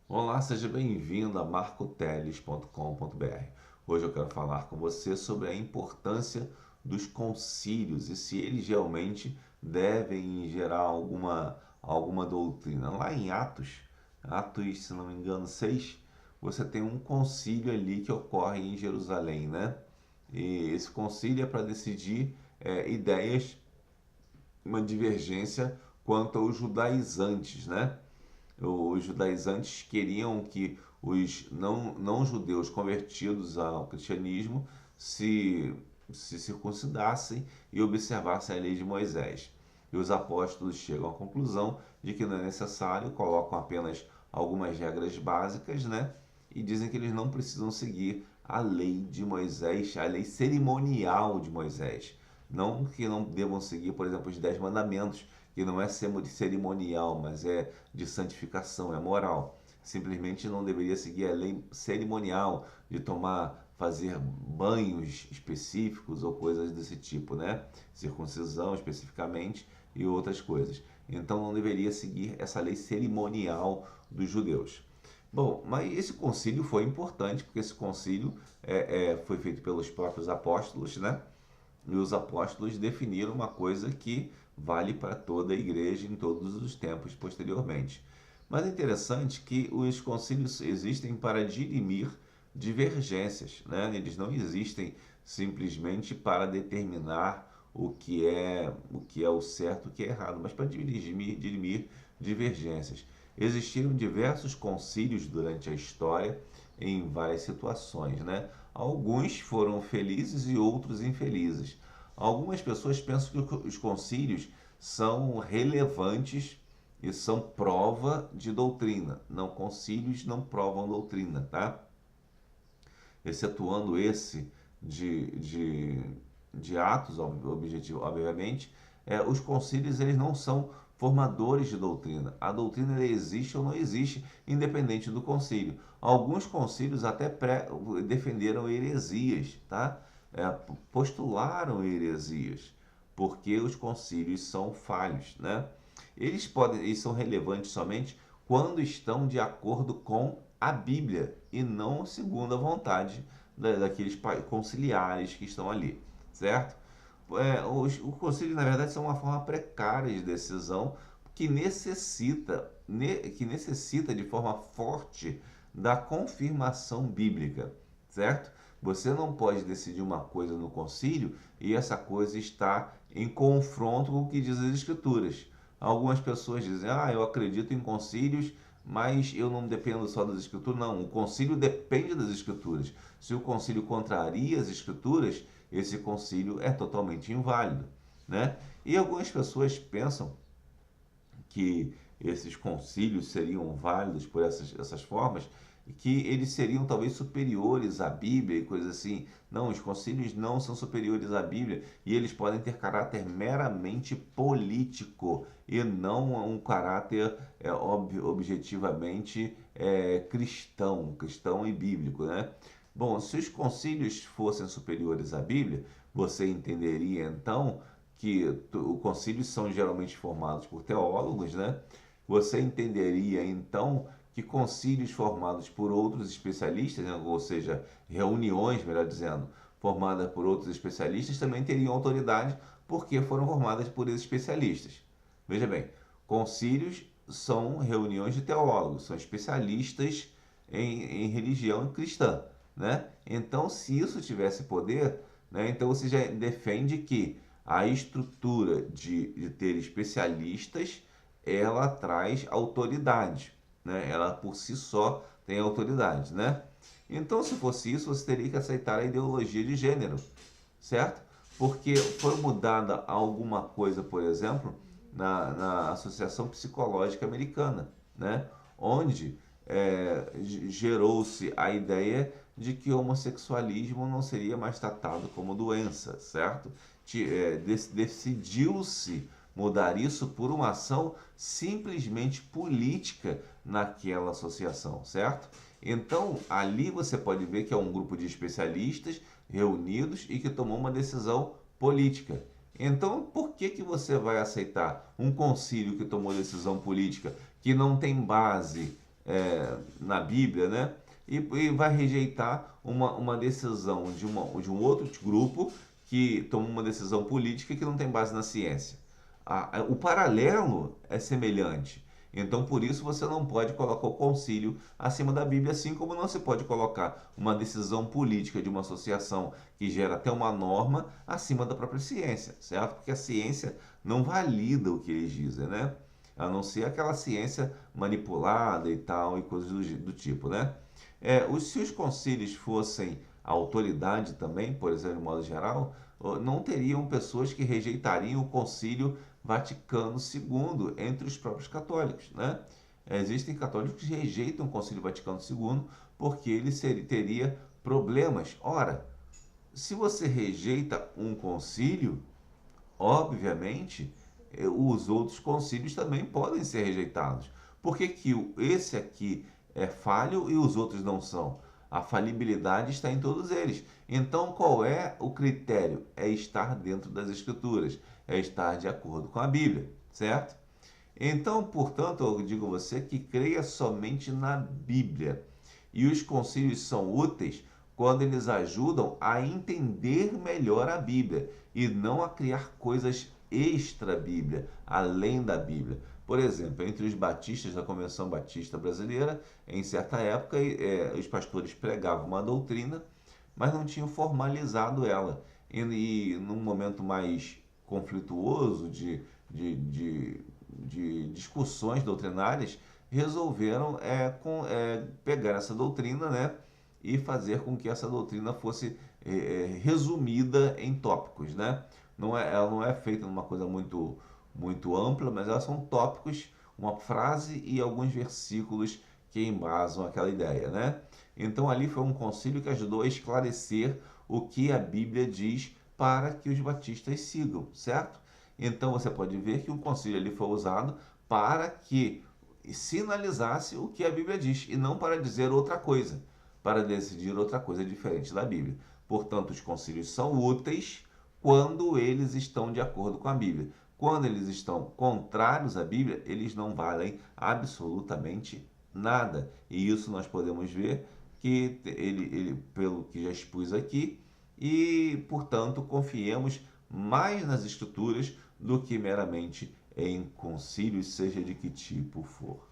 Olá, seja bem-vindo a marcoteles.com.br. Hoje eu quero falar com você sobre a importância dos concílios e se eles realmente devem gerar alguma doutrina. Lá em Atos, se não me engano, 6, você tem um concílio ali que ocorre em Jerusalém, né? E esse concílio é para decidir ideias, uma divergência quanto aos judaizantes, né? Os judaizantes queriam que os não judeus convertidos ao cristianismo se, se circuncidassem e observassem a lei de Moisés. E os apóstolos chegam à conclusão de que não é necessário, colocam apenas algumas regras básicas, né? E dizem que eles não precisam seguir a lei de Moisés, a lei cerimonial de Moisés. Não que não devam seguir, por exemplo, os 10 mandamentos, que não é cerimonial, mas é de santificação, é moral. Simplesmente não deveria seguir a lei cerimonial de fazer banhos específicos ou coisas desse tipo, né? Circuncisão especificamente e outras coisas. Então não deveria seguir essa lei cerimonial dos judeus. Bom, mas esse concílio foi importante, porque esse concílio foi feito pelos próprios apóstolos, né? E os apóstolos definiram uma coisa que vale para toda a igreja em todos os tempos posteriormente. Mas é interessante que os concílios existem para dirimir divergências, né? Eles não existem simplesmente para determinar o que é o certo e o que é errado, mas para dirimir divergências. Existiram diversos concílios durante a história em várias situações, né? Alguns foram felizes e outros infelizes. Algumas pessoas pensam que os concílios são relevantes e são prova de doutrina. Não, concílios não provam doutrina, tá? Excetuando esse de, de, de Atos, obviamente, os concílios eles não são formadores de doutrina. A doutrina existe ou não existe, independente do concílio. Alguns concílios até defenderam heresias, tá? Postularam heresias, porque os concílios são falhos, né? Eles são relevantes somente quando estão de acordo com a Bíblia e não segundo a vontade daqueles conciliares que estão ali, certo? O concílio, na verdade, são uma forma precária de decisão que necessita de forma forte da confirmação bíblica, certo? Você não pode decidir uma coisa no concílio e essa coisa está em confronto com o que diz as Escrituras. Algumas pessoas dizem, eu acredito em concílios, mas eu não dependo só das Escrituras. Não, o concílio depende das Escrituras. Se o concílio contraria as Escrituras, esse concílio é totalmente inválido, né? E algumas pessoas pensam que esses concílios seriam válidos por essas formas, que eles seriam talvez superiores à Bíblia e coisas assim. Não, os concílios não são superiores à Bíblia e eles podem ter caráter meramente político e não um caráter objetivamente cristão e bíblico, né? Bom, se os concílios fossem superiores à Bíblia, você entenderia então que os concílios são geralmente formados por teólogos, né? Você entenderia então que concílios formados por outros especialistas, né? Ou seja, reuniões, melhor dizendo, formadas por outros especialistas, também teriam autoridade porque foram formadas por esses especialistas. Veja bem, concílios são reuniões de teólogos, são especialistas em religião cristã, né? Então, se isso tivesse poder, né, então você já defende que a estrutura de ter especialistas, ela traz autoridade, né? Ela por si só tem autoridade, né? Então, se fosse isso, você teria que aceitar a ideologia de gênero, certo? Porque foi mudada alguma coisa, por exemplo, na Associação Psicológica Americana, né? Onde gerou-se a ideia de que o homossexualismo não seria mais tratado como doença, certo? Decidiu-se mudar isso por uma ação simplesmente política naquela associação, certo? Então, ali você pode ver que é um grupo de especialistas reunidos e que tomou uma decisão política. Então, por que você vai aceitar um concílio que tomou decisão política que não tem base na Bíblia, né? E vai rejeitar uma decisão de um outro grupo que toma uma decisão política que não tem base na ciência. O paralelo é semelhante. Então, por isso, você não pode colocar o concílio acima da Bíblia, assim como não se pode colocar uma decisão política de uma associação que gera até uma norma acima da própria ciência, certo? Porque a ciência não valida o que eles dizem, né? A não ser aquela ciência manipulada e tal, e coisas do tipo, né? Se os concílios fossem autoridade também, por exemplo, de modo geral, não teriam pessoas que rejeitariam o concílio Vaticano II entre os próprios católicos, né? Existem católicos que rejeitam o concílio Vaticano II porque ele teria problemas. Ora, se você rejeita um concílio, obviamente, os outros concílios também podem ser rejeitados. Por que que esse aqui é falho e os outros não são? A falibilidade está em todos eles. Então, qual é o critério? É estar dentro das Escrituras, é estar de acordo com a Bíblia, certo? Então, portanto, eu digo a você que creia somente na Bíblia. E os concílios são úteis quando eles ajudam a entender melhor a Bíblia e não a criar coisas extra-Bíblia, além da Bíblia. Por exemplo, entre os batistas da Convenção Batista Brasileira, em certa época, os pastores pregavam uma doutrina, mas não tinham formalizado ela. E num momento mais conflituoso de discussões doutrinárias, resolveram pegar essa doutrina, né, e fazer com que essa doutrina fosse resumida em tópicos, né? Ela não é feita numa coisa muito ampla, mas elas são tópicos, uma frase e alguns versículos que embasam aquela ideia, né? Então ali foi um concílio que ajudou a esclarecer o que a Bíblia diz para que os batistas sigam, certo? Então você pode ver que o concílio ali foi usado para que sinalizasse o que a Bíblia diz e não para dizer outra coisa, para decidir outra coisa diferente da Bíblia. Portanto, os concílios são úteis quando eles estão de acordo com a Bíblia. Quando eles estão contrários à Bíblia, eles não valem absolutamente nada. E isso nós podemos ver que pelo que já expus aqui, e, portanto, confiemos mais nas Escrituras do que meramente em concílios, seja de que tipo for.